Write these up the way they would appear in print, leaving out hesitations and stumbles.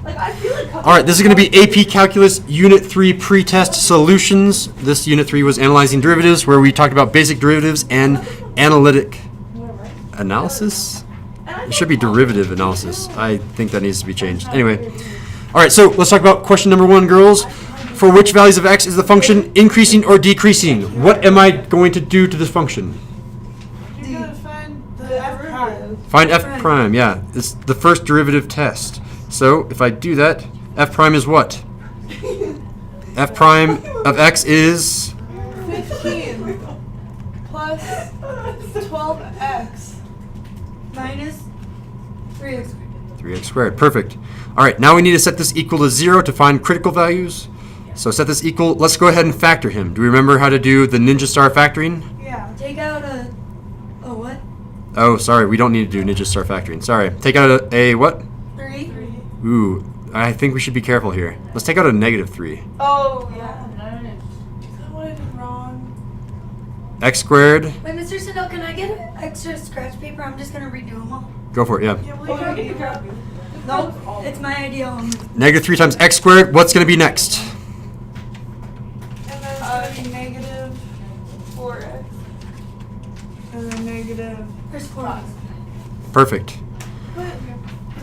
All right, this is going to be AP Calculus Unit 3 Pretest Solutions. This Unit 3 was analyzing derivatives, where we talked about basic derivatives and analytic analysis. It should be derivative analysis. I think that needs to be changed. Anyway, all right, so let's talk about question number 1, girls. For which values of x is the function increasing or decreasing? What am I going to do to this function? You're going to find the f prime. Find f prime, yeah. It's the first derivative test. So if I do that, f prime is what? F prime of x is 15 plus 12x minus 3x. 3x squared. Perfect. All right, now we need to set this equal to 0 to find critical values. So set this equal. Let's go ahead and factor him. Do we remember how to do the ninja star factoring? Yeah. Take out a what? Oh, sorry, we don't need to do ninja star factoring. Sorry. Take out a what? 3. Ooh, I think we should be careful here. Let's take out a -3. Oh, yeah. Is that what I did wrong? X squared. Wait, Mr. Sindel, can I get an extra scratch paper? I'm just going to redo them all. Go for it, yeah. Yeah, well, you got it. Nope, it's my idea only. -3 times x squared. What's going to be next? And then negative 4x. And then negative. There's 4. Perfect.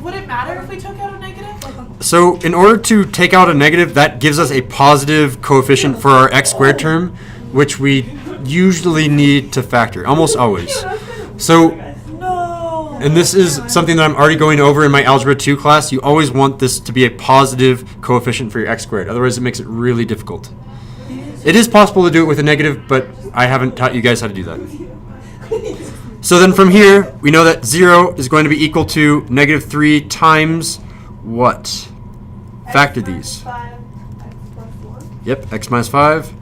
Would it matter if we took out a negative? So in order to take out a negative, that gives us a positive coefficient for our x squared term, which we usually need to factor, almost always. So, No. and this is something that I'm already going over in my Algebra 2 class, you always want this to be a positive coefficient for your x squared. Otherwise, it makes it really difficult. It is possible to do it with a negative, but I haven't taught you guys how to do that. So then from here, we know that 0 is going to be equal to -3 times what? Factor these. 5, x plus 1. Yep, x minus 5,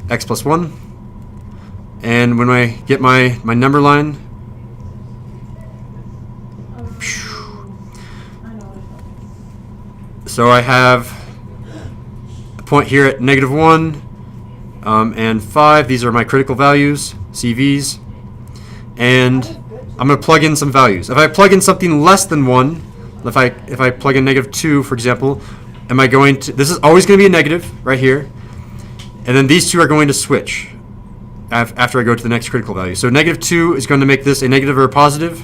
x plus 1. And when I get my number line, so I have a point here at -1 and 5. These are my critical values, CVs. And I'm going to plug in some values. If I plug in something less than 1, if I plug in -2, for example, am I going to, this is always going to be a negative right here. And then these two are going to switch after I go to the next critical value. So -2 is going to make this a negative or a positive?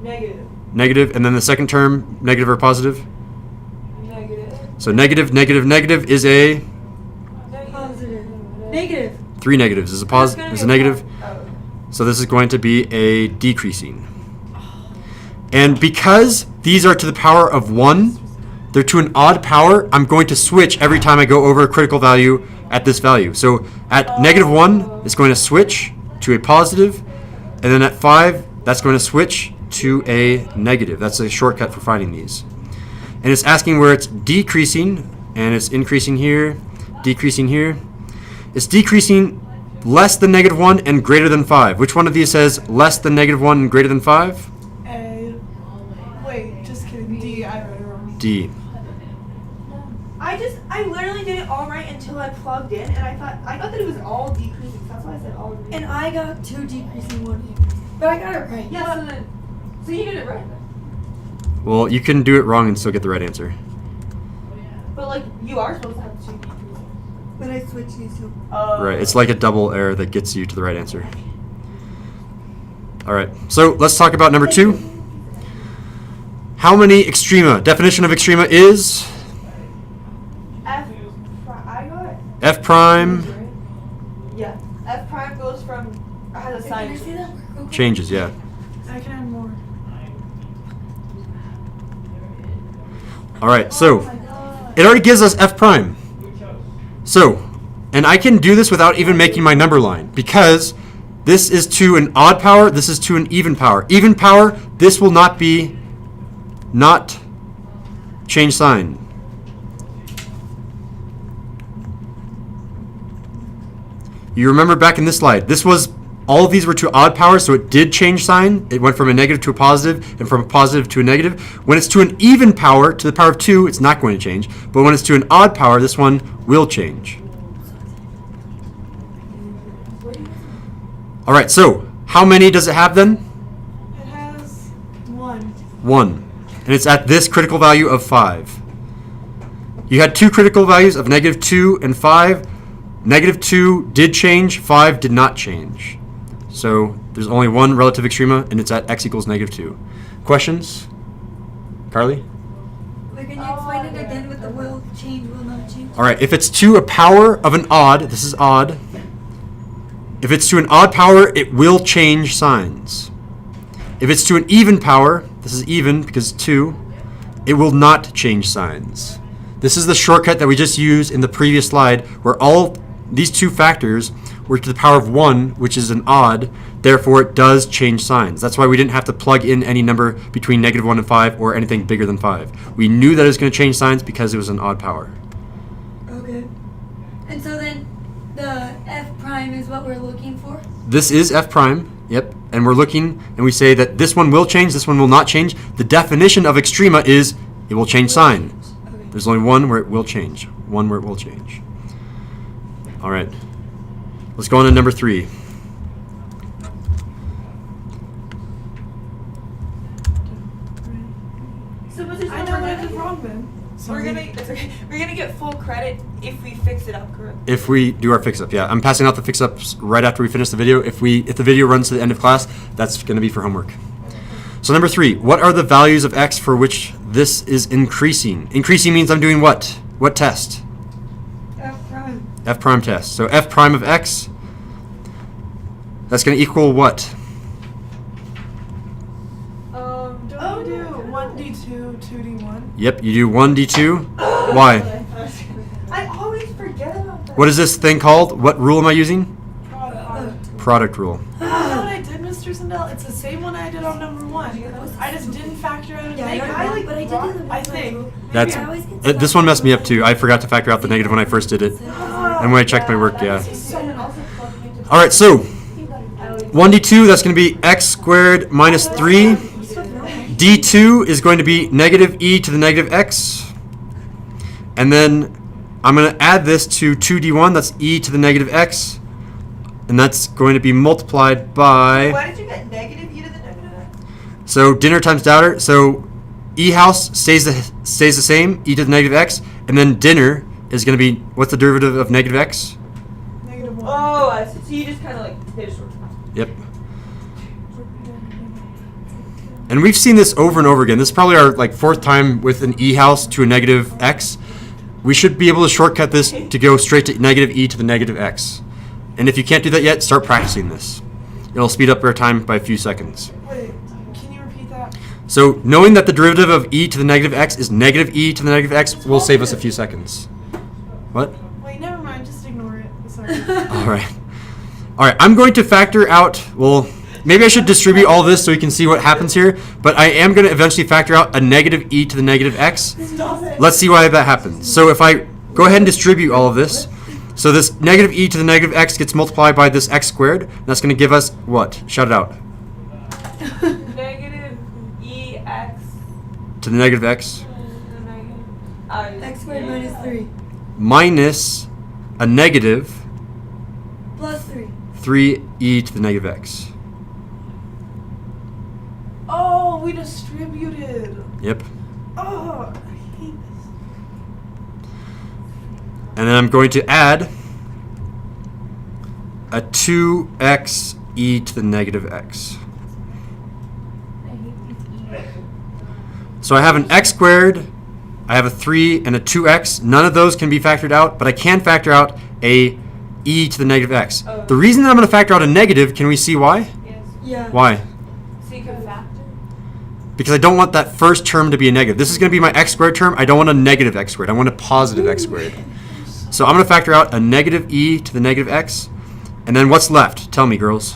Negative. Negative. And then the second term, negative or positive? Negative. So negative, negative, negative is a? Positive. Negative. 3 negatives is a positive, is a negative. Oh. So this is going to be a decreasing. And because these are to the power of 1, they're to an odd power, I'm going to switch every time I go over a critical value at this value. So at -1, it's going to switch to a positive, and then at 5, that's going to switch to a negative. That's a shortcut for finding these. And it's asking where it's decreasing, and it's increasing here, decreasing here. It's decreasing less than -1 and greater than 5. Which one of these says less than -1 and greater than 5? A. Wait, just kidding. D. I read it wrong. D. I literally did it all right until I plugged in, and I thought that it was all decreasing. That's why I said all decreasing. And I got 2 decreasing, 1 increasing. But I got it right. Yeah, so you did it right. Well, you can do it wrong and still get the right answer. But like you are supposed to have 2 decreasing. But I switched these two. Right, it's like a double error that gets you to the right answer. All right, so let's talk about number 2. How many extrema? Definition of extrema is? I got it. F prime Yeah. F prime goes from has a Can I sign. see that? changes, yeah. I can add more. All right, so it already gives us F prime. So, and I can do this without even making my number line because this is to an odd power, this is to an even power. Even power, this will not change sign. You remember back in this slide, all of these were to odd power, so it did change sign. It went from a negative to a positive, and from a positive to a negative. When it's to an even power, to the power of 2, it's not going to change. But when it's to an odd power, this one will change. All right, so how many does it have then? It has 1. 1. and it's at this critical value of 5. You had two critical values of -2 and 5. -2 did change, 5 did not change. So there's only one relative extrema, and it's at x equals -2. Questions? Carly? Wait, can you explain it again with the will change, will not change? All right, if it's to a power of an odd, this is odd. If it's to an odd power, it will change signs. If it's to an even power, this is even because 2, it will not change signs. This is the shortcut that we just used in the previous slide, where all these two factors were to the power of 1, which is an odd, therefore it does change signs. That's why we didn't have to plug in any number between -1 and 5 or anything bigger than 5. We knew that it was going to change signs because it was an odd power. Okay. And so then the f prime is what we're looking for? This is f prime, yep, and we're looking and we say that this one will change, this one will not change. The definition of extrema is it will change sign. Okay. There's only one where it will change, one where it will change. All right, let's go on to number 3. So was this I know what I did wrong then. we're gonna get full credit if we fix it up, correct? If we do our fix-up, yeah. I'm passing out the fix-ups right after we finish the video. If the video runs to the end of class, that's going to be for homework. So number 3, what are the values of x for which this is increasing? Increasing means I'm doing what? What test? F prime. F prime test. So f prime of x, that's going to equal what? Don't we do 1d2, 2d1? Yep, you do 1d2. Why? I always forget about that. What is this thing called? What rule am I using? Product. Product rule. You know what I did, Mr. Sindel? It's the same one I did on number 1. I just didn't factor out a Yeah, I negative. know, but I did do the I think. That's I always get this one messed me up too. I forgot to factor out the negative when I first did it. And when I checked my work, yeah. All right, so 1d2, that's going to be x squared minus 3. d2 is going to be negative e to the negative x. And then I'm going to add this to 2d1, that's e to the negative x. And that's going to be multiplied by... Why did you get negative e to the negative x? So dinner times daughter. So e house stays the same, e to the negative x. And then dinner is going to be, what's the derivative of negative x? Negative 1. Oh, I see. So you just kind of like did a short time. Yep. And we've seen this over and over again. This is probably our 4th time with an e house to a negative x. We should be able to shortcut this to go straight to negative e to the negative x. And if you can't do that yet, start practicing this. It'll speed up our time by a few seconds. Wait, can you repeat that? So knowing that the derivative of e to the negative x is negative e to the negative x will save us a few seconds. What? Wait, never mind. Just ignore it. Sorry. All right. All right, I'm going to factor out, well, maybe I should distribute all this so we can see what happens here, but I am going to eventually factor out a negative e to the negative x. Stop it. Let's see why that happens. So if I go ahead and distribute all of this, so this negative e to the negative x gets multiplied by this x squared, and that's going to give us what? Shout it out. Negative e x To the negative x X squared minus 3 minus a negative plus 3. 3e to the negative x. Oh, we distributed. Yep. Oh, I hate this. And then I'm going to add a 2x e to the negative x. So I have an x squared, I have a 3 and a 2x. None of those can be factored out, but I can factor out a e to the negative x. Oh. The reason that I'm going to factor out a negative, can we see why? Yes. Yeah. Why? So you can factor. Because I don't want that first term to be a negative. This is going to be my x squared term. I don't want a negative x squared. I want a positive x squared. So I'm going to factor out a negative e to the negative x. And then what's left? Tell me, girls.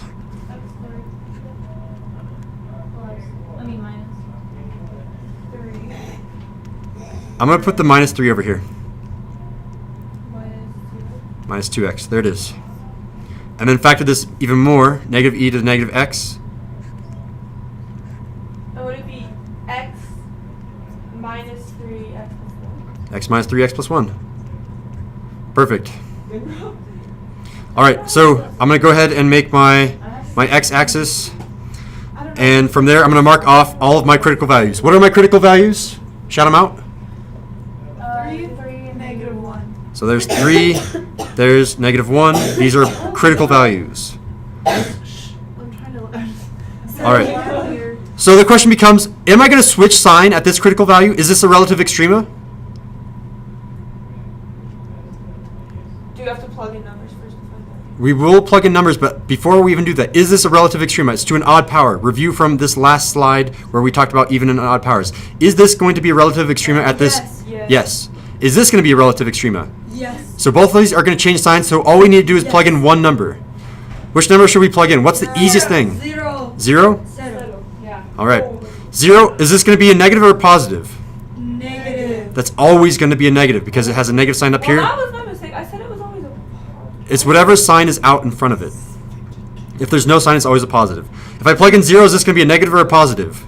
I'm going to put the minus 3 over here. Minus 2x. There it is. And then factor this even more. Negative e to the negative x. And would it be x minus 3x plus 1? X minus 3x plus 1. Perfect. All right, so I'm going to go ahead and make my x-axis And from there, I'm going to mark off all of my critical values. What are my critical values? Shout them out. 3, -1. So there's 3, there's -1. These are critical values. I'm trying to. All right. So the question becomes, am I going to switch sign at this critical value? Is this a relative extrema? Do you have to plug in numbers first to find that? We will plug in numbers, but before we even do that, is this a relative extrema? It's to an odd power. Review from this last slide where we talked about even and odd powers. Is this going to be a relative extrema at this? Yes. Yes. Is this going to be a relative extrema? Yes. So both of these are going to change signs, so all we need to do is plug in one number. Which number should we plug in? What's the easiest thing? 0. 0? Settle. Yeah. All right. 0, is this going to be a negative or a positive? Negative. That's always going to be a negative because it has a negative sign up Well, here. that was my mistake. I said it was always a. It's whatever sign is out in front of it. If there's no sign, it's always a positive. If I plug in 0, is this going to be a negative or a positive?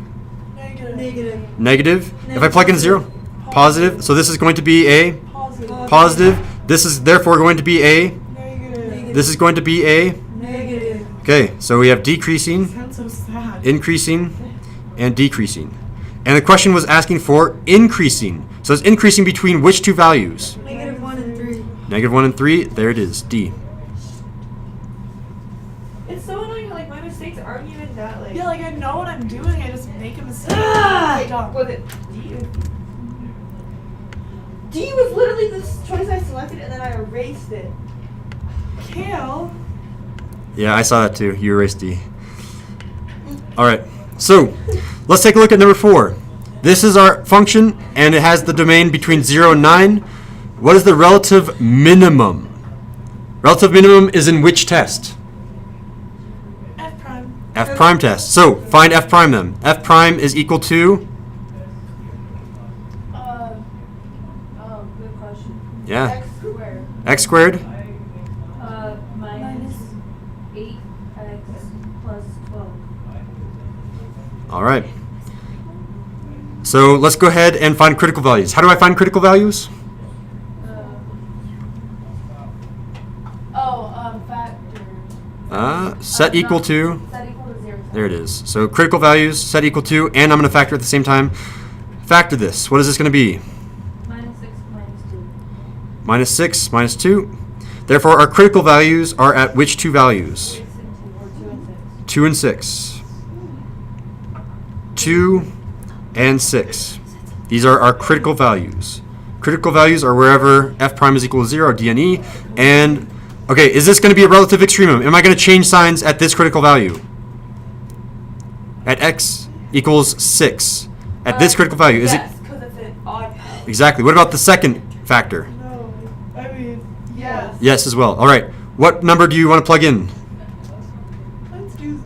Negative. Negative. If I plug in 0, positive. So this is going to be a positive. This is therefore going to be a. Negative. This is going to be a. Negative. Okay, so we have decreasing, Sounds so sad. increasing, and decreasing. And the question was asking for increasing. So it's increasing between which two values? -1 and 3. -1 and 3. There it is, D. It's so annoying how like my mistakes aren't even that like. Yeah, like I know what I'm doing. I just make a mistake. Wait, Dumb. was it D? D was literally the choice I selected and then I erased it. Kale. Yeah, I saw that too. You erased D. All right. So let's take a look at number 4. This is our function, and it has the domain between 0 and 9. What is the relative minimum? Relative minimum is in which test? F prime. F prime test. So find F prime then. F prime is equal to, Good question. yeah, X squared. x squared. Minus 8x plus 12. All right. So let's go ahead and find critical values. How do I find critical values? Factor. Set equal to. Set equal to 0. There it is. So critical values set equal to, and I'm going to factor at the same time. Factor this. What is this going to be? Minus 6 minus 2. Minus 6 minus 2. Therefore, our critical values are at which two values? 6 and 2, or 2 and 6. 2 and 6. 2 and 6. These are our critical values. Critical values are wherever f prime is equal to 0, D and E. And, okay, is this going to be a relative extremum? Am I going to change signs at this critical value? At x equals 6. At this critical value, is Yes, because it's an odd power. it? Exactly. What about the second factor? No. I mean, yes. Yes, as well. All right. What number do you want to plug in? Let's do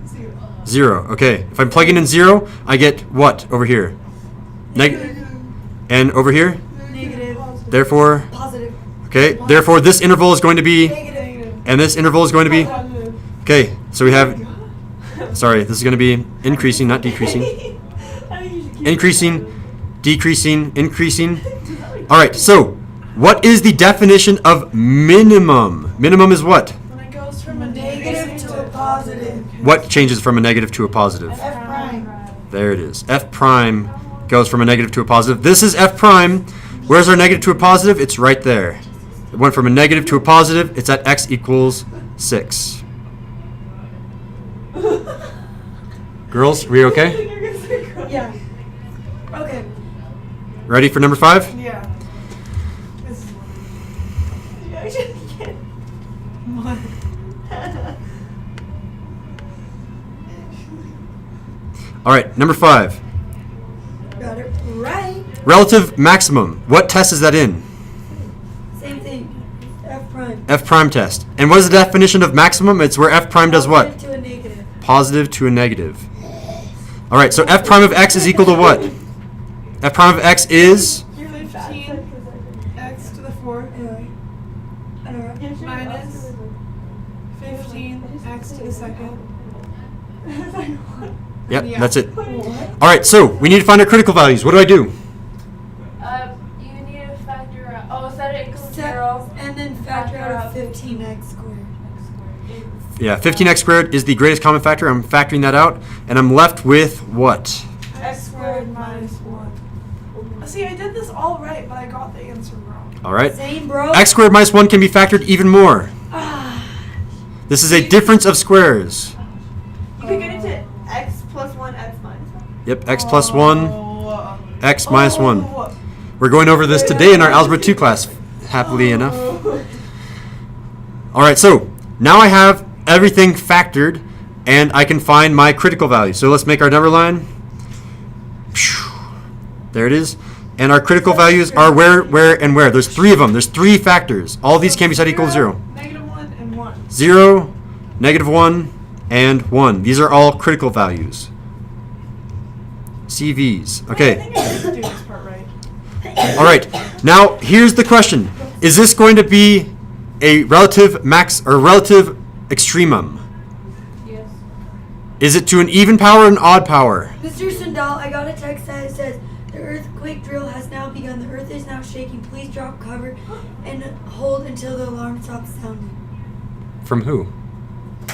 0. 0. Okay. If I'm plugging in 0, I get what over here? And over here? Negative. Therefore, Positive. okay. Therefore, this interval is going to be, Negative. and this interval is going to be. Positive. Okay. So we have. Sorry, this is going to be increasing, not decreasing. Increasing, decreasing, increasing. All right. So, what is the definition of minimum? Minimum is what? When it goes from a Negative to a positive. What changes from a negative to a positive? F prime. There it is. F prime goes from a negative to a positive. This is F prime. Where's our negative to a positive? It's right there. It went from a negative to a positive. It's at x equals 6. Girls, are we okay? Yeah. Okay. Ready for number 5? Yeah. This is You actually can't. one. All right, number 5. Got it right. Relative maximum. What test is that in? Same thing. F prime. F prime test. And what is the definition of maximum? It's where F prime does what? Positive to a negative. Positive to a negative. All right, so F prime of x is equal to what? F prime of x is 15 x to the 4th I don't know. minus 15 x to the 2nd. Yep, Yeah. that's it. All right, so we need to find our critical values. What do I do? You need to factor out. Oh, set it equals Set- 0. And then factor out 15x squared. Yeah, 15x squared is the greatest common factor. I'm factoring that out. And I'm left with what? X squared minus 1. See, I did this all right, but I got the answer wrong. All right. Same, bro. X squared minus 1 can be factored even more. Ah. This is a difference of squares. You could get into x plus 1, x minus 1. Yep, x plus 1, Oh. x minus 1. Oh. We're going over this today in our Algebra 2 class, happily enough. All right, so now I have everything factored, and I can find my critical value. So let's make our number line. There it is. And our critical values are where, and where. There's 3 of them. There's 3 factors. All these can be set equal to 0. -1 and 1. 0, -1, and 1. These are all critical values. CVs. I Okay. think I did do this part right. All right. Now, here's the question. Is this going to be a relative max or relative extremum? Yes. Is it to an even power or an odd power? Mr. Sandal, I got a text that says the earthquake drill has now begun. The earth is now shaking. Please drop cover and hold until the alarm stops sounding. From who?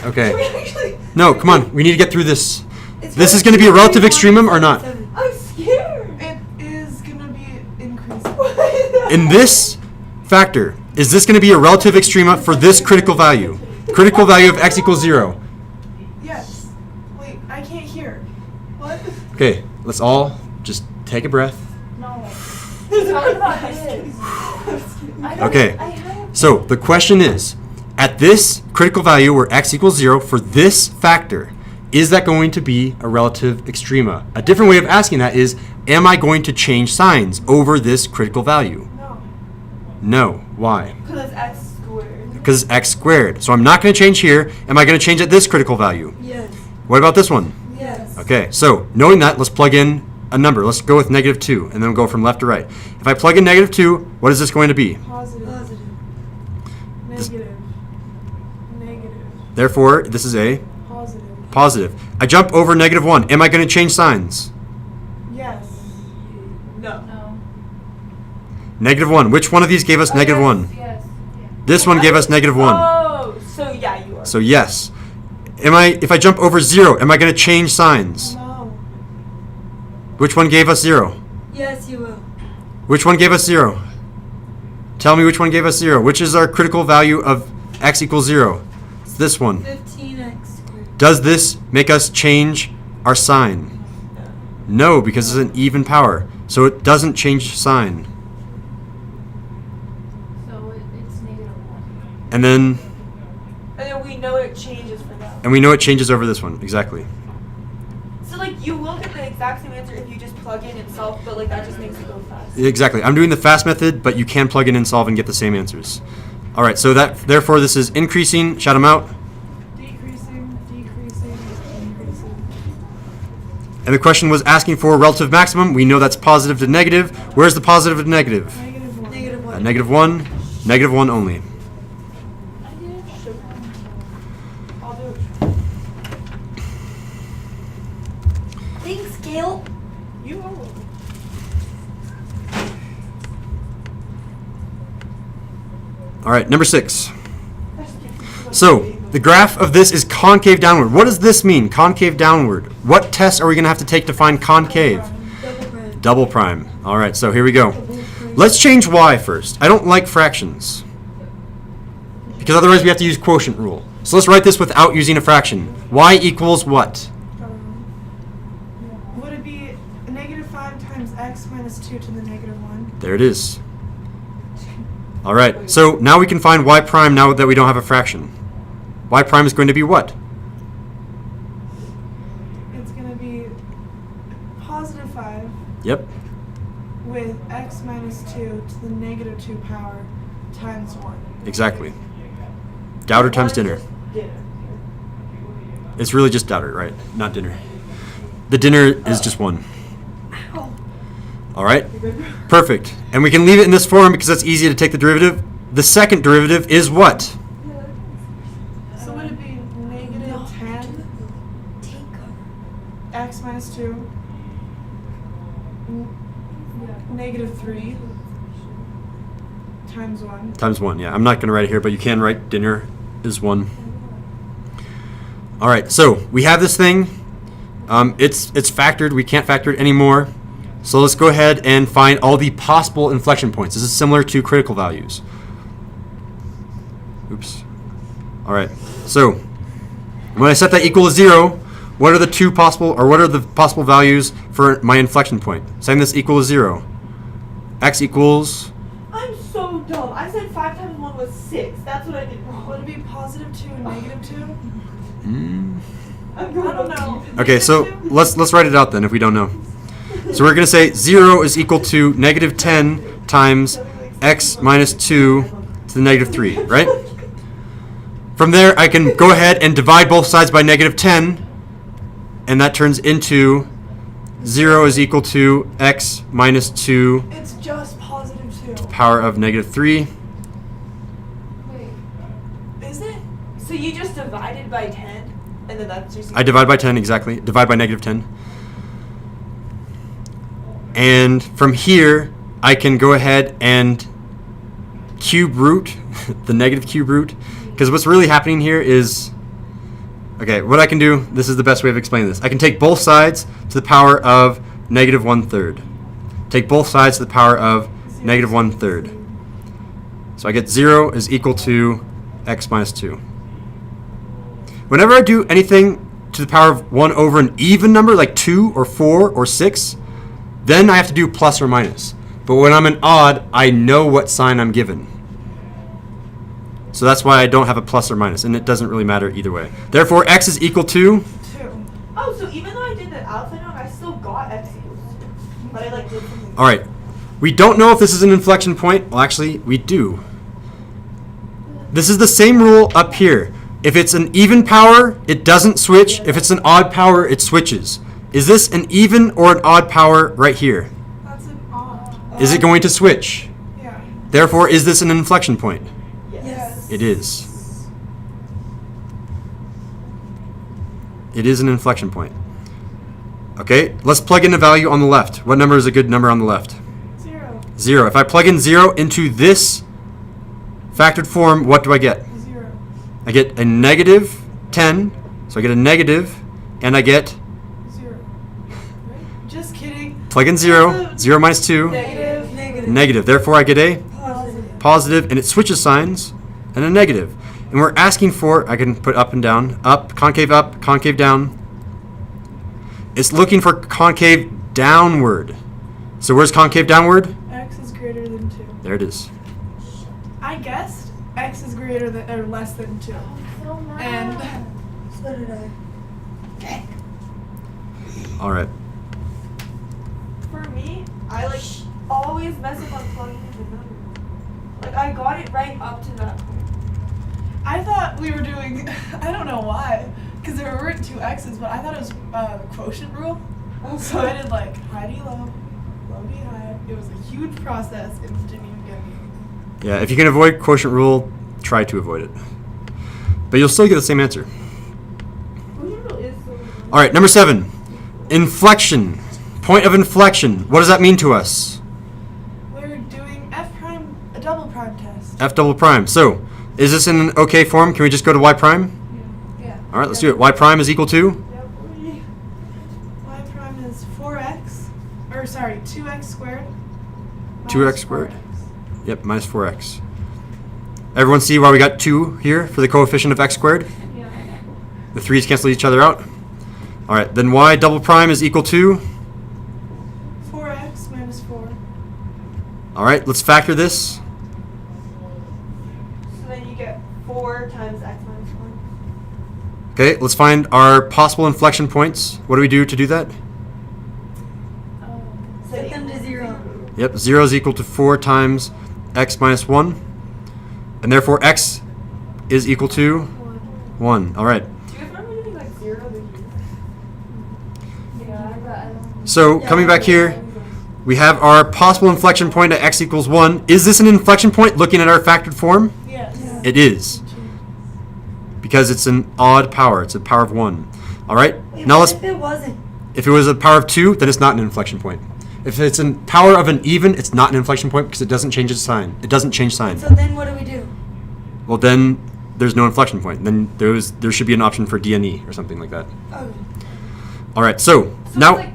Okay. Actually, No, come on. We need to get through this. it's This what- is going to be a relative extremum or not? I'm scared. It is gonna be increasing. In this factor, is this going to be a relative extrema for this critical value? Critical value of x equals 0. Yes. Wait, I can't hear. What? Okay, let's all just take a breath. No. Talk about this. I don't- Okay. I have. So the question is, at this critical value where x equals 0 for this factor, is that going to be a relative extrema? A different way of asking that is, am I going to change signs over this critical value? No. No. Why? Because it's x squared. Because it's x squared. So I'm not going to change here. Am I going to change at this critical value? Yes. What about this one? Yes. Okay, so knowing that, let's plug in a number. Let's go with -2, and then we'll go from left to right. If I plug in -2, what is this going to be? Positive. Positive. Negative. Negative. Therefore, this is a Positive. positive. I jump over -1. Am I going to change signs? Yes. No. No. -1. Which one of these gave us -1? Yes. This one gave us -1. Oh, so yeah, you are. So yes. If I jump over 0, am I going to change signs? No. Which one gave us 0? Yes, you will. Which one gave us 0? Tell me which one gave us 0. Which is our critical value of x equals 0? It's this one. 15x squared. Does this make us change our sign? No, because it's an even power. So it doesn't change sign. So it's -1. And then And then we know it changes for that. and we know it changes over this one. Exactly. So like you will get the exact same answer if you just plug in and solve, but like that just makes it go fast. Exactly. I'm doing the fast method, but you can plug in and solve and get the same answers. All right, so therefore this is increasing. Shout them out. Decreasing, decreasing, increasing. And the question was asking for relative maximum. We know that's positive to negative. Where's the positive to negative? -1. Negative 1. -1 only. I'll do it. Thanks, Gail. You are welcome. All right, number 6. So the graph of this is concave downward. What does this mean, concave downward? What tests are we going to have to take to find concave? Double prime. Double prime. All right, so here we go. Double prime. Let's change y first. I don't like fractions because otherwise we have to use quotient rule. So let's write this without using a fraction. Y equals what? Would it be -5 times x minus 2 to the -1? There it is. All right, so now we can find y prime now that we don't have a fraction. Y prime is going to be what? It's going to be +5 Yep, with x minus 2 to the -2 power times 1. exactly. Dowder times dinner. Dinner. It's really just dowder, right? Not dinner. The dinner is just 1. Oh. All right, perfect. And we can leave it in this form because that's easy to take the derivative. The second derivative is what? So would it be -10 Take cover. x minus 2 -3 times 1? Times 1, yeah. I'm not going to write it here, but you can write dinner is 1. All right, so we have this thing. It's factored. We can't factor it anymore. So let's go ahead and find all the possible inflection points. This is similar to critical values. Oops. All right, so when I set that equal to 0, what are the possible values for my inflection point? Setting this equal to 0. X equals, I'm so dumb. I said 5 times 1 was 6. That's what I did wrong. Would it be positive 2 and negative 2? I'm I going don't know. okay, so let's write it out then if we don't know. So we're going to say 0 is equal to negative 10 times x minus 2 to the negative 3, right? From there, I can go ahead and divide both sides by negative 10, and that turns into 0 is equal to x minus 2 It's just positive 2. power of negative 3. Is it? So you just divided by 10, and then that's just. I divide by 10, exactly. Divide by negative 10. And from here, I can go ahead and cube root, the negative cube root, because what's really happening here is, okay, what I can do, this is the best way of explaining this. I can take both sides to the power of negative 1/3. Take both sides to the power of negative 1/3. So I get 0 is equal to x minus 2. Whenever I do anything to the power of 1 over an even number, like 2 or 4 or 6, then I have to do plus or minus. But when I'm an odd, I know what sign I'm given. So that's why I don't have a plus or minus, and it doesn't really matter either way. Therefore, x is equal to, 2. Oh, so even though I did the outside wrong, I still got x equals 2. But I like did something. all right, we don't know if this is an inflection point. Well, actually, we do. This is the same rule up here. If it's an even power, it doesn't switch. If it's an odd power, it switches. Is this an even or an odd power right here? That's an odd. Is it going to switch? Yeah. Therefore, is this an inflection point? Yes. It is. It is an inflection point. Okay, let's plug in a value on the left. What number is a good number on the left? 0. 0. If I plug in 0 into this factored form, what do I get? 0. I get a negative 10, so I get a negative, and I get, 0. Right? Just kidding. plug in 0, 0 minus 2, Negative. negative. Therefore, I get a Positive. positive, and it switches signs, and a negative. And we're asking for, I can put up and down, concave down. It's looking for concave downward. So where's concave downward? X is greater than 2. There it is. I guessed X is greater than or less than 2. And So did I. All right. For me, I like always mess up on plugging in the number. Like I got it right up to that point. I thought we were doing, I don't know why, because there weren't 2 X's, but I thought it was quotient rule. So I did like high D low, low D high. It was a huge process and it didn't even get me. Yeah, if you can avoid quotient rule, try to avoid it. But you'll still get the same answer. Quotient rule is so. All right, number 7. Inflection. Point of inflection. What does that mean to us? We're doing F prime, a double prime test. F double prime. So, is this in an okay form? Can we just go to y prime? Yeah. All right, let's do it. Y prime is equal to? Y prime is 4x, or sorry, 2x squared. 2x minus squared. 4x. Yep, minus 4x. Everyone see why we got 2 here for the coefficient of x squared? Yeah. The 3's cancel each other out. All right, then y double prime is equal to? 4x minus 4. All right, let's factor this. So then you get 4 times x minus 1. Okay, let's find our possible inflection points. What do we do to do that? Set them to 0. Yep, 0 is equal to 4 times x minus 1. And therefore x is equal to 1. All right. Do you guys remember doing like 0 to here? Yeah, but I don't. So coming back here, we have our possible inflection point at x equals 1. Is this an inflection point looking at our factored form? Yes. It is. Because it's an odd power. It's a power of 1. All right. Wait, Now what let's. if it wasn't? If it was a power of 2, then it's not an inflection point. If it's a power of an even, it's not an inflection point because it doesn't change its sign. It doesn't change sign. So then what do we do? Well, then there's no inflection point. Then there should be an option for D and E or something like that. Okay. All right, so So now, it's like,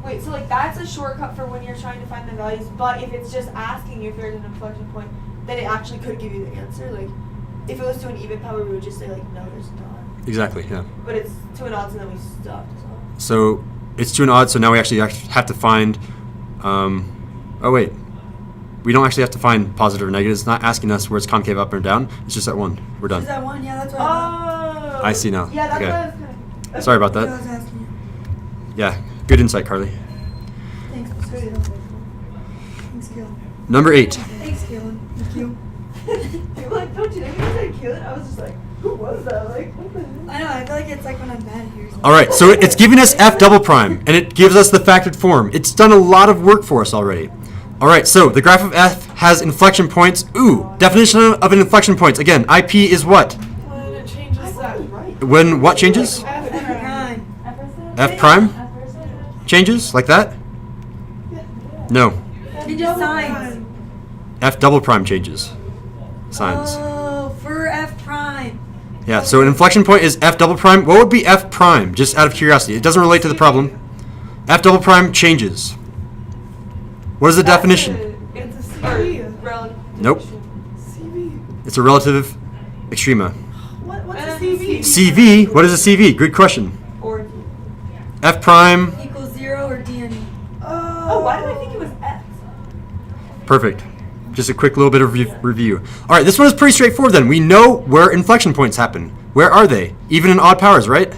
wait, so like that's a shortcut for when you're trying to find the values, but if it's just asking if there's an inflection point, then it actually could give you the answer. Like, if it was to an even power, we would just say like, no, there's not. exactly, yeah. But it's to an odd, so then we stopped. So. So it's to an odd, so now we actually have to find, oh wait, we don't actually have to find positive or negative. It's not asking us where it's concave up or down. It's just at 1. We're done. Is that one? Yeah, that's what I thought. Oh. I see now. Yeah, that's Okay. what I was kind of. Sorry about That's what I was that. asking you. Yeah, good insight, Carly. Thanks, Gil. Thanks, Gil. Number 8. Thanks, Gil. Thank you. People like, don't you know you said kill it? I was just like, who was that? Like, what the hell? I know, I feel like it's like when I'm bad here. All right, so it's giving us F double prime, and it gives us the factored form. It's done a lot of work for us already. All right, so the graph of F has inflection points. Ooh, definition of an inflection point. Again, IP is what? When it changes that. Right. When what changes? F prime. F prime changes, like that? No. It just signs. F double prime changes. Signs. Oh, for F prime. Yeah, so an inflection point is F double prime. What would be F prime, just out of curiosity? It doesn't relate to the problem. F double prime changes. What is the definition? It's a CV. relative. Nope. CV. It's a relative extrema. What's a CV? CV, what is a CV? Good question. Or F prime, Equals 0 or D and E. oh, why did I think it was X? perfect. Just a quick little bit of review. All right, this one is pretty straightforward then. We know where inflection points happen. Where are they? Even in odd powers, right?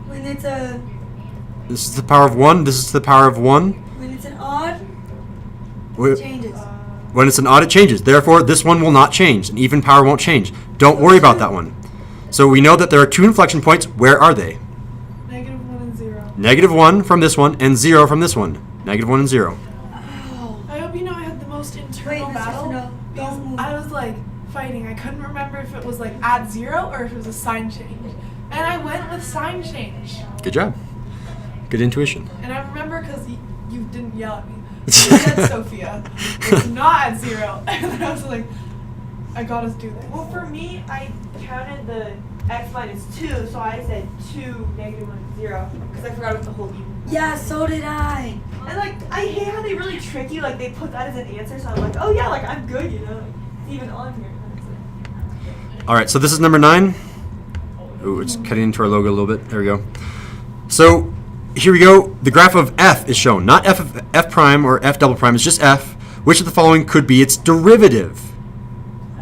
When it's a This is the power of 1. This is the power of 1. when it's an odd, Wh- it changes. When it's an odd, it changes. Therefore, this one will not change. An even power won't change. Don't worry about that one. So we know that there are 2 inflection points. Where are they? -1 and 0. -1 from this one and 0 from this one. -1 and 0. Oh. I hope you know I had the most internal Wait, that's just battle. a no. Because Don't move. I was like fighting. I couldn't remember if it was like add 0 or if it was a sign change. And I went with sign change. Good job. Good intuition. And I remember because you didn't yell at me. You said, Sophia, it's not at 0. And then I was like, I gotta do this. Well, for me, I counted the X minus 2, so I said 2 -1 0 because I forgot about the whole even. Yeah, so did I. And like, I hate how they really trick you. Like, they put that as an answer, so I'm like, oh yeah, like I'm good, you know. Like, it's even on here. And it's like- All right, so this is number 9. Ooh, it's cutting into our logo a little bit. There we go. So here we go. The graph of F is shown, not F prime or F double prime. It's just F. Which of the following could be its derivative?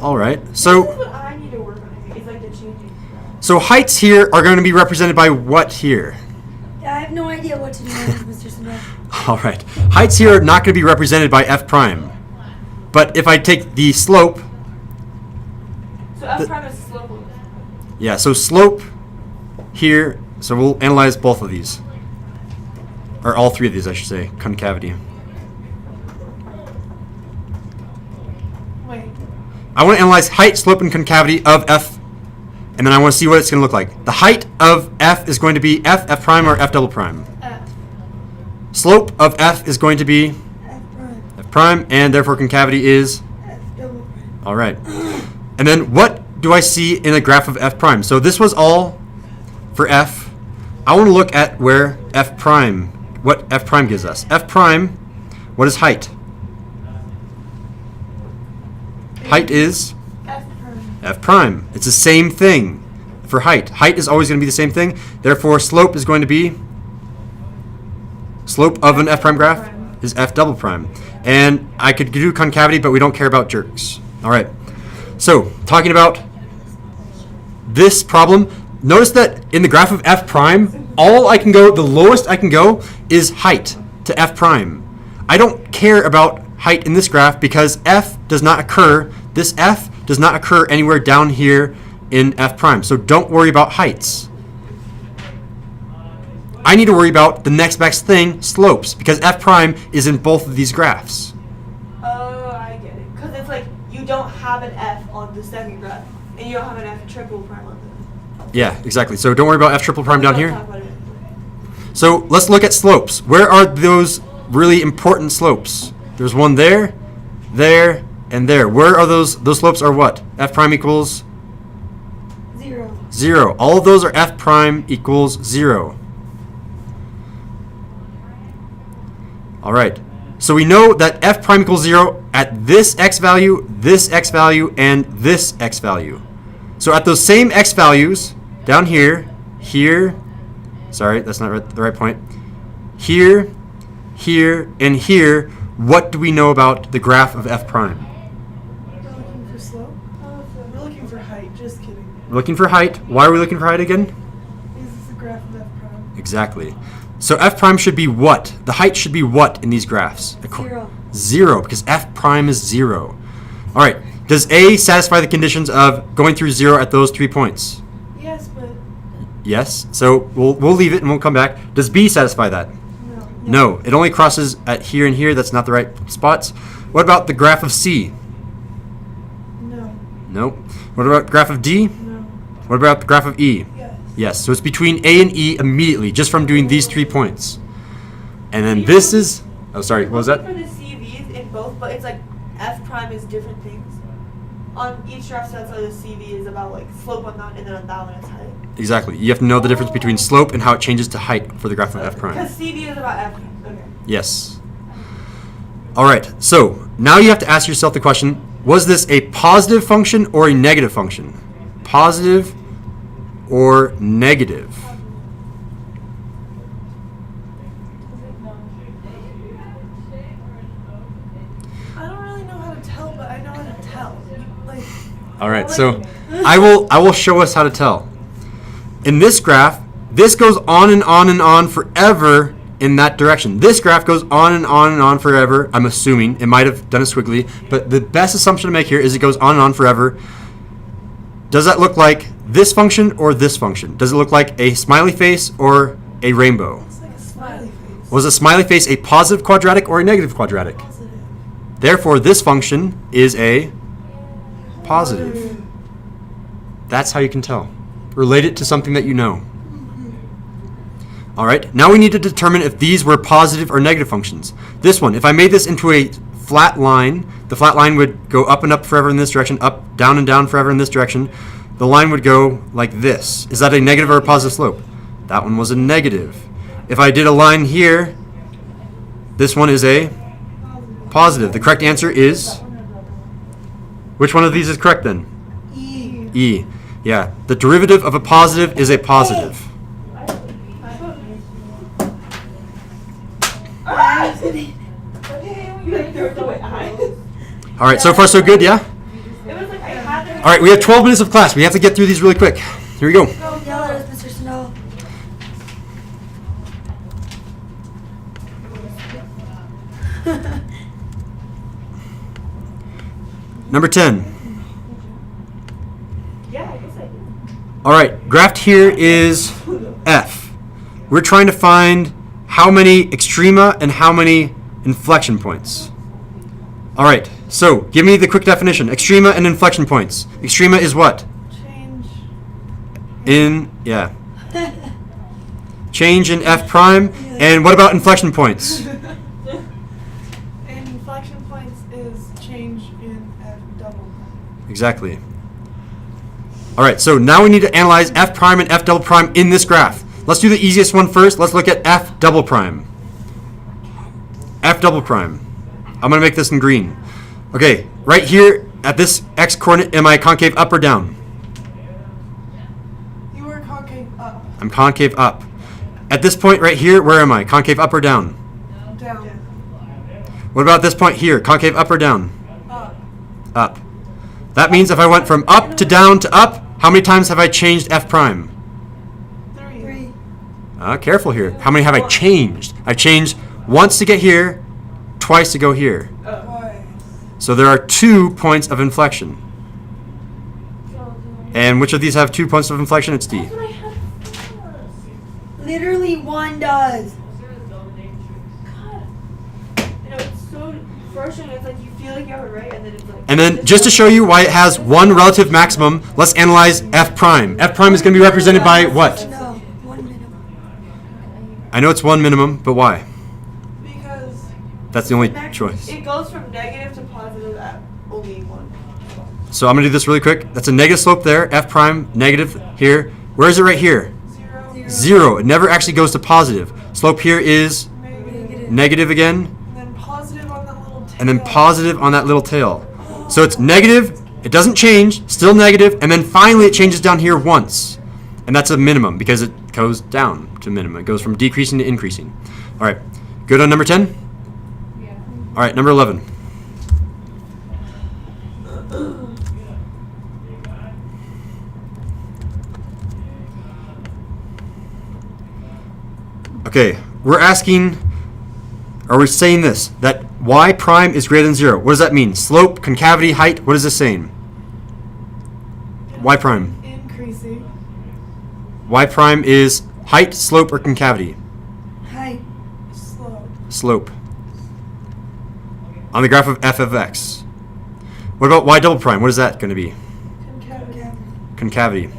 All right. This is So what I need to work on. I think. It's like the changing. so heights here are going to be represented by what here? Yeah, I have no idea what to do with Mr. Smith. All right. Heights here are not going to be represented by F prime. But if I take the slope, So F prime is slope. yeah, so slope here, so we'll analyze both of these. Or all 3 of these, I should say, concavity. Wait. I want to analyze height, slope, and concavity of F, and then I want to see what it's going to look like. The height of F is going to be F prime, or F double prime. F. Slope of F is going to be F prime. F prime, and therefore concavity is, F double prime. all right. And then what do I see in the graph of F prime? So this was all for F. I want to look at where F prime, what F prime gives us. F prime, what is height? Height is F prime. F prime. It's the same thing for height. Height is always going to be the same thing. Therefore, slope is going to be, slope of an F prime graph is F double prime. And I could do concavity, but we don't care about jerks. All right. So, talking about this problem, notice that in the graph of F prime, all I can go, the lowest I can go is height to F prime. I don't care about height in this graph because F does not occur, this F does not occur anywhere down here in F prime. So don't worry about heights. I need to worry about the next best thing, slopes, because F prime is in both of these graphs. Oh, I get it. Because it's like you don't have an F on the second graph, and you don't have an F triple prime on the. Yeah, exactly. So don't worry about F triple prime down We'll here. talk about it. So let's look at slopes. Where are those really important slopes? There's one there, there, and there. Where are those slopes are what? F prime equals 0. 0. All of those are F prime equals 0. All right. So we know that F prime equals 0 at this x value, and this x value. So at those same x values, down here, sorry, that's not the right point. Here, and here, what do we know about the graph of F prime? We're looking for slope. We're looking for height. Just kidding. We're looking for height. Why are we looking for height again? This is the graph of F prime. Exactly. So F prime should be what? The height should be what in these graphs? 0. 0, because F prime is 0. All right. Does A satisfy the conditions of going through 0 at those 3 points? Yes, but Yes. So we'll leave it and we'll come back. Does B satisfy that? no. No. It only crosses at here and here. That's not the right spots. What about the graph of C? No. Nope. What about the graph of D? No. What about the graph of E? Yes. Yes. So it's between A and E immediately, just from doing these 3 points. And then this is... Oh, sorry. What was that? For the CVs in both, but it's like F prime is different things. On each graph, so that's why the CV is about like slope on that, and then on that one it's height. Exactly. You have to know the difference between slope and how it changes to height for the graph of F prime. Because CV is about F. Okay. Yes. All right. So now you have to ask yourself the question, was this a positive function or a negative function? Positive or negative? I don't really know how to tell, but I know how to tell. Like. All right. So I will show us how to tell. In this graph, this goes on and on and on forever in that direction. This graph goes on and on and on forever. I'm assuming it might have done a squiggly, but the best assumption to make here is it goes on and on forever. Does that look like this function or this function? Does it look like a smiley face or a rainbow? It's like a smiley face. Was a smiley face a positive quadratic or a negative quadratic? Positive. Therefore, this function is a positive. That's how you can tell. Relate it to something that you know. All right, now we need to determine if these were positive or negative functions. This one, if I made this into a flat line, the flat line would go up and up forever in this direction, up, down, and down forever in this direction. The line would go like this. Is that a negative or a positive slope? That one was a negative. If I did a line here, this one is a positive. The correct answer is, which one of these is correct then? E. E. Yeah, the derivative of a positive is a positive. All right, so far so good, yeah? It was like I had to. All right, we have 12 minutes of class. We have to get through these really quick. Here we go. Yell at us, Mr. Snow. Number 10. Yeah, I guess I did. All right, graphed here is F. We're trying to find how many extrema and how many inflection points. All right, so give me the quick definition. Extrema and inflection points. Extrema is what? Change. Change in F prime. And what about inflection points? And inflection points is change in F double. Exactly. All right, so now we need to analyze F prime and F double prime in this graph. Let's do the easiest one first. Let's look at F double prime. F double prime. I'm going to make this in green. Okay, right here at this x coordinate, am I concave up or down? You were concave up. I'm concave up. At this point right here, where am I? Concave up or down? Down. What about this point here? Concave up or down? Up. Up. That means if I went from up to down to up, how many times have I changed F prime? 3. Careful here. How many have I changed? I've changed once to get here, twice to go here. Twice. So there are 2 points of inflection. And which of these have 2 points of inflection? It's D. Literally one does. You know, it's so frustrating. It's like you feel like you have it right, and then it's like. And then just to show you why it has one relative maximum, let's analyze F prime. F prime is going to be represented by what? No, 1 minimum. I know it's 1 minimum, but why? Because That's the only choice. It goes from negative to positive at only one. So I'm going to do this really quick. That's a negative slope there. F prime, negative here. Where is it right here? 0. 0. It never actually goes to positive. Slope here is Negative. negative again, And then positive on that little tail. and then positive on that little tail. So it's negative, it doesn't change, still negative, and then finally it changes down here once. And that's a minimum because it goes down to minimum. It goes from decreasing to increasing. All right, good on number 10? Yeah. All right, number 11. Okay, we're asking, are we saying this, that y prime is greater than 0? What does that mean? Slope, concavity, height, what is this saying? Y prime. Increasing. Y prime is height, slope, or concavity? Height. Slow. Slope. On the graph of f of x. What about y double prime? What is that going to be? Concavity. Concavity.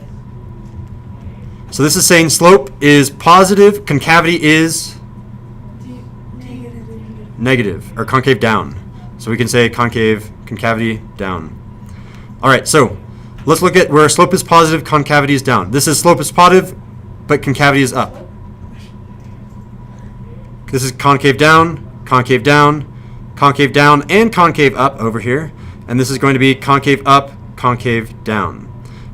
So this is saying slope is positive, concavity is Negative. negative, or concave down. So we can say concavity down. All right, so let's look at where slope is positive, concavity is down. This is slope is positive, but concavity is up. This is concave down, concave down, concave down, and concave up over here. And this is going to be concave up, concave down.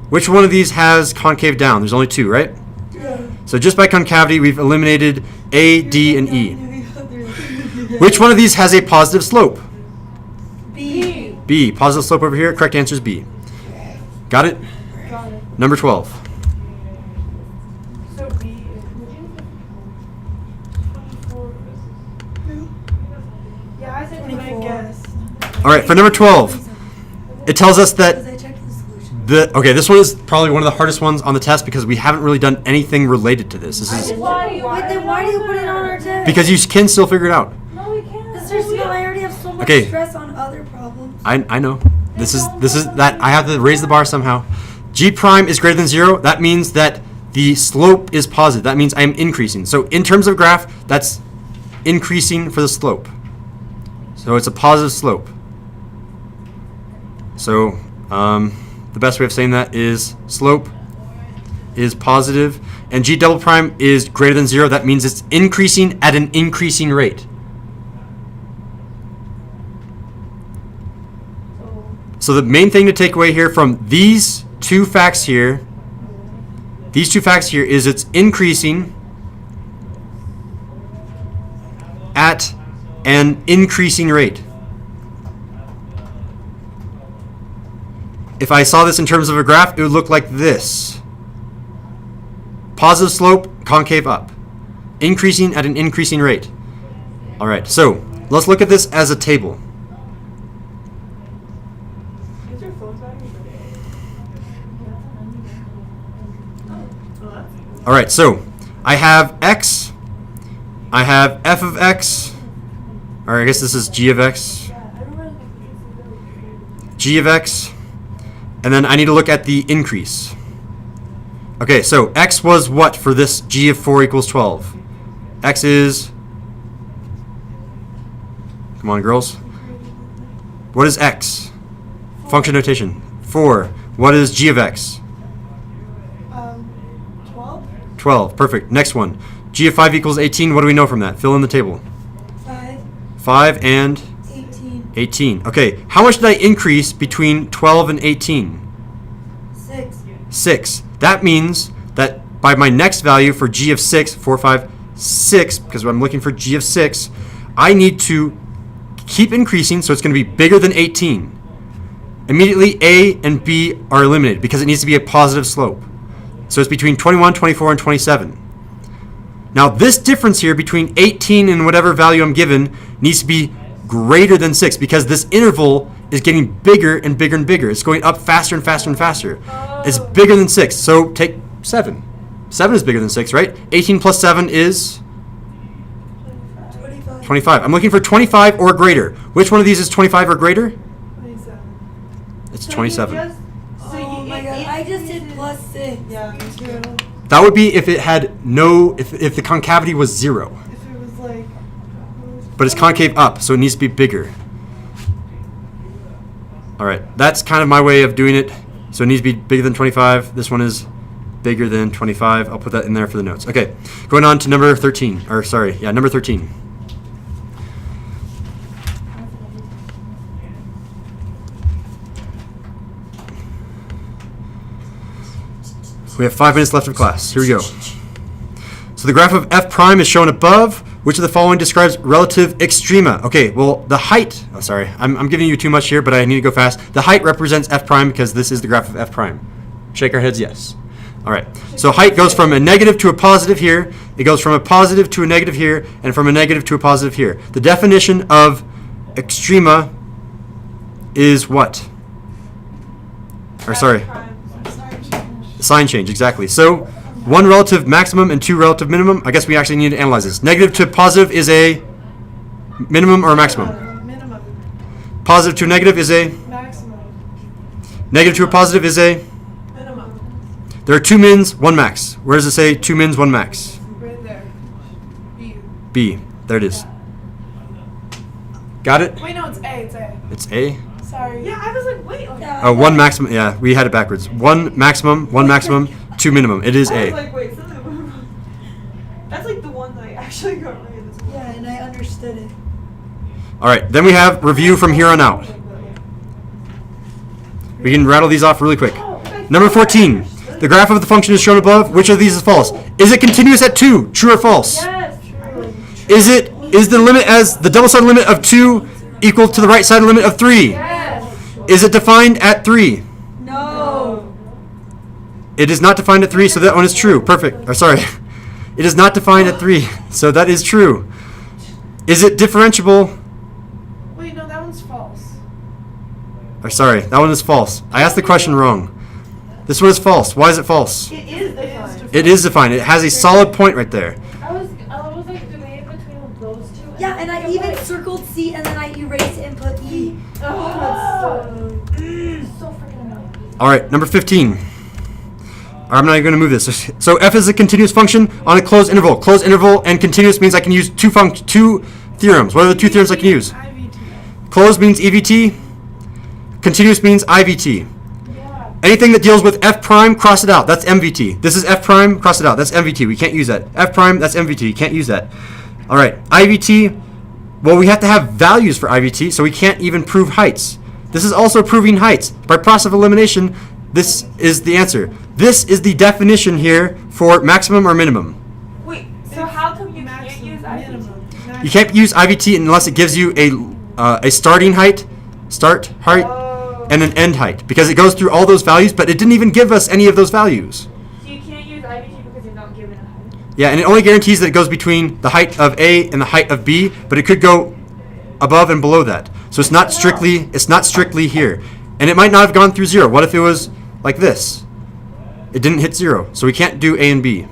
Which one of these has concave down? There's only 2, right? Yeah. So just by concavity, we've eliminated A, D, and E. Which one of these has a positive slope? B. B. Positive slope over here. Correct answer is B. Got it? Got it. Number 12. So B is 24. Yeah, I said 24. I guess. All right, for number 12, it tells us that Because I checked the solution. okay, this one is probably one of the hardest ones on the test because we haven't really done anything related to this. This is Why do you Wait, then why do you put it on our test? because you can still figure it out. No, we can't. Because there's no, I already have so much Okay. stress on other problems. I know. This is that I have to raise the bar somehow. G prime is greater than 0. That means that the slope is positive. That means I am increasing. So in terms of graph, that's increasing for the slope. So it's a positive slope. So the best way of saying that is slope is positive, and G double prime is greater than 0. That means it's increasing at an increasing rate. So the main thing to take away here from these two facts here is it's increasing at an increasing rate. If I saw this in terms of a graph, it would look like this. Positive slope, concave up. Increasing at an increasing rate. All right, so let's look at this as a table. Is your phone talking? All right, so I have x, I have f of x, or I guess this is g of x, g of x, and then I need to look at the increase. Okay, so x was what for this g of 4 equals 12? X is, come on girls, what is x? Function notation. 4. What is g of x? 12? 12. Perfect. Next one. G of 5 equals 18. What do we know from that? Fill in the table. 5, 5 and 18, 18. Okay. How much did I increase between 12 and 18? 6. 6. That means that by my next value for g of 6, 4, 5, 6, because I'm looking for g of 6, I need to keep increasing, so it's going to be bigger than 18. Immediately, A and B are eliminated because it needs to be a positive slope. So it's between 21, 24, and 27. Now, this difference here between 18 and whatever value I'm given needs to be greater than 6 because this interval is getting bigger and bigger and bigger. It's going up faster and faster and faster. It's bigger than 6, so take 7. 7 is bigger than 6, right? 18 plus 7 is 25. 25. I'm looking for 25 or greater. Which one of these is 25 or greater? 27. It's 27. Oh my god, I just did plus 6. Yeah, me too. That would be if it had no, if the concavity was 0. If it was like. But it's concave up, so it needs to be bigger. All right, that's kind of my way of doing it. So it needs to be bigger than 25. This one is bigger than 25. I'll put that in there for the notes. Okay, going on to number 13. Or sorry, yeah, number 13. We have 5 minutes left of class. Here we go. So the graph of f prime is shown above. Which of the following describes relative extrema? Okay, well, the height, oh, sorry, I'm giving you too much here, but I need to go fast. The height represents f prime because this is the graph of f prime. Shake our heads, yes. All right, so height goes from a negative to a positive here. It goes from a positive to a negative here, and from a negative to a positive here. The definition of extrema is what? Or sorry, sign change, exactly. So 1 relative maximum and 2 relative minimum. I guess we actually need to analyze this. Negative to positive is a minimum or a maximum? Minimum. Positive to a negative is a? Maximum. Negative to a positive is a? Minimum. There are 2 mins, 1 max. Where does it say 2 mins, 1 max? Right there. B. B. There it is. Got it? Wait, no, it's A. It's A. It's A. Sorry. Yeah, I was like, wait. Like, Yeah. Oh, 1 maximum. Yeah, we had it backwards. 1 maximum, 2 minimum. It is I was A. like, wait, something went wrong. That's like the one that I actually got right this one. Yeah, and I understood it. All right, then we have review from here on out. We can rattle these off really quick. Number 14. The graph of the function is shown above. Which of these is false? Is it continuous at 2? True or false? Yes, true. Is the limit as the double side limit of 2 equal to the right side limit of 3? Yes. Is it defined at 3? No. It is not defined at 3, so that one is true. Perfect. Or sorry. It is not defined at 3, so that is true. Is it differentiable? Wait, no, that one's false. Or sorry, that one is false. I asked the question wrong. This one is false. Why is it false? It is defined. It is defined. It has a solid point right there. I was like debating between those two. Yeah, and I even circled C and then I erased and put E. Oh, that's so freaking annoying. All right, number 15. I'm not even going to move this. So f is a continuous function on a closed interval. Closed interval and continuous means I can use two theorems. What are the 2 theorems I can use? IVT. Closed means EVT. Continuous means IVT. Yeah. Anything that deals with f prime, cross it out. That's MVT. This is f prime, cross it out. That's MVT. We can't use that. F prime, that's MVT. Can't use that. All right, IVT. Well, we have to have values for IVT, so we can't even prove heights. This is also proving heights. By process of elimination, this is the answer. This is the definition here for maximum or minimum. Wait, so how come you can't Maximum, use IVT? minimum. You can't use IVT unless it gives you a starting height, Oh. and an end height, because it goes through all those values, but it didn't even give us any of those values. So you can't use IVT because you're not given a height. Yeah, and it only guarantees that it goes between the height of A and the height of B, but it could go above and below that. So it's not strictly here. And it might not have gone through 0. What if it was like this? It didn't hit 0, so we can't do A and B.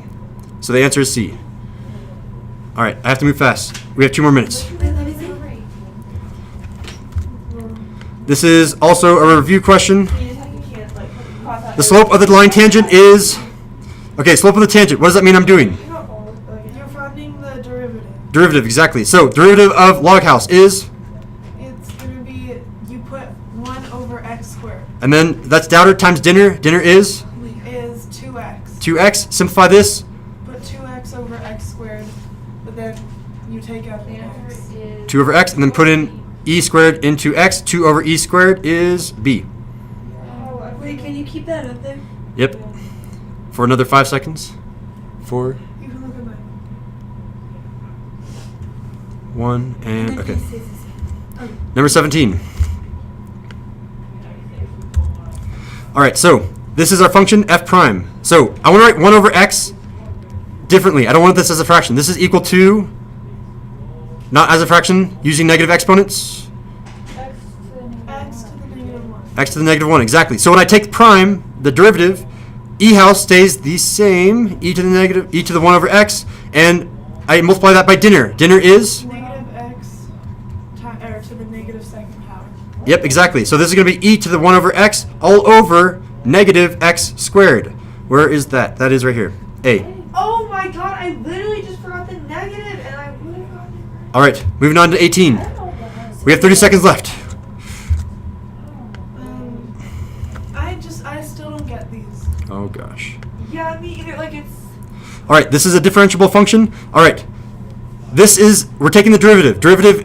So the answer is C. All right, I have to move fast. We have 2 more minutes. Wait, let me see. This is also a review question. You just have to can't like cross out. The slope of the line tangent is... Okay, slope of the tangent. What does that mean I'm doing? You're finding the derivative. Derivative, exactly. So derivative of log house is... It's going to be, you put 1 over x squared And then that's Dowder times dinner. Dinner is is 2x. 2x. Simplify this. Put 2x over x squared, but then you take out the x. 2 over x, and then put in e squared into x. 2 over e squared is b. Wait, can you keep that up there? Yep. For another 5 seconds. 4, You can look at mine. 1, and then okay. it stays the same. Okay. Number 17. All right, so this is our function f prime. So I want to write 1 over x differently. I don't want this as a fraction. This is equal to, not as a fraction, using negative exponents. X to the negative 1. X to the negative 1, exactly. So when I take prime, the derivative, e house stays the same, e to the 1 over x, and I multiply that by dinner. Dinner is? Negative x to the negative second power. Yep, exactly. So this is going to be e to the 1 over x all over negative x squared. Where is that? That is right here. A. Oh my god, I literally just forgot the negative and I would have gotten it right. All right, moving on to 18. We have 30 seconds left. All right, this is a differentiable function. All right, we're taking the derivative.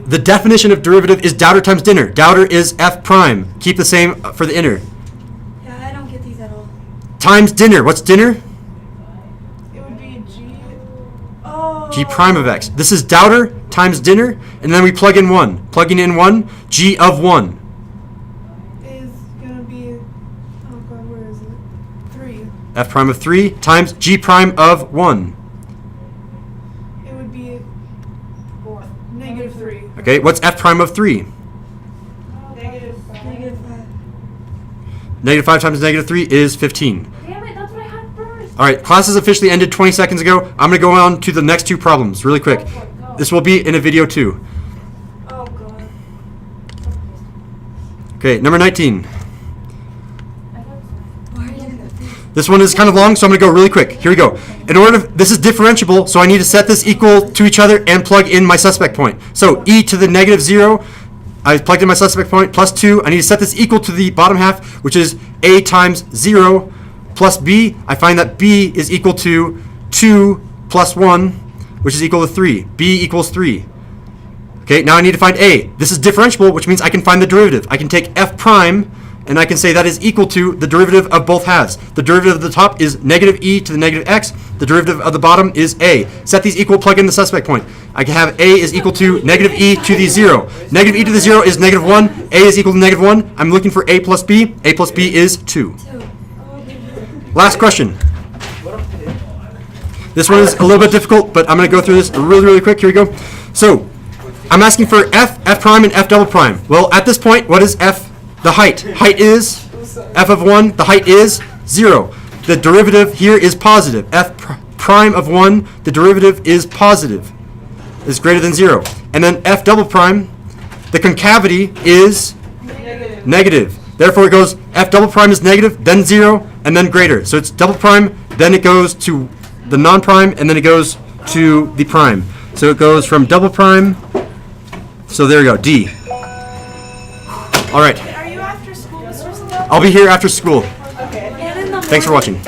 The definition of derivative is daughter times dinner. Daughter is f prime. Keep the same for the inner. Yeah, I don't get these at all. Times dinner. What's dinner? It would be G. Oh. G prime of x. This is daughter times dinner, and then we plug in 1. Plugging in 1, g of 1. Is gonna be. Oh god, where is it? 3. F prime of 3 times g prime of 1. It would be. 4. Negative 3. Okay, what's f prime of 3? Negative 5. Negative 5. Negative 5 times negative 3 is 15. Damn it, that's what I had first. All right, class has officially ended 20 seconds ago. I'm going to go on to the next 2 problems really quick. Go. This will be in a video too. Oh god. Okay, number 19. Why are you doing that? This one is kind of long, so I'm going to go really quick. Here we go. This is differentiable, so I need to set this equal to each other and plug in my suspect point. So e to the negative 0, I plugged in my suspect point, plus 2. I need to set this equal to the bottom half, which is a times 0 plus b. I find that b is equal to 2 plus 1, which is equal to 3. b equals 3. Okay, now I need to find a. This is differentiable, which means I can find the derivative. I can take f prime, and I can say that is equal to the derivative of both halves. The derivative of the top is negative e to the negative x. The derivative of the bottom is a. Set these equal, plug in the suspect point. I can have a is equal to negative e to the 0. Negative e to the 0 is negative 1. A is equal to negative 1. I'm looking for a plus b. A plus b is 2. 2. Last question. This one is a little bit difficult, but I'm going to go through this really, really quick. Here we go. So, I'm asking for f prime, and f double prime. Well, at this point, what is f? The height. Height is f of 1. The height is 0. The derivative here is positive. F prime of 1, the derivative is positive. Is greater than 0. And then f double prime, the concavity is negative. Therefore, it goes f double prime is negative, then 0, and then greater. So it's double prime, then it goes to the non-prime, and then it goes to the prime. So it goes from double prime. So there we go, D. All right. Are you after school, Mr. Snow? I'll be here after school. Okay. And in the Thanks for watching.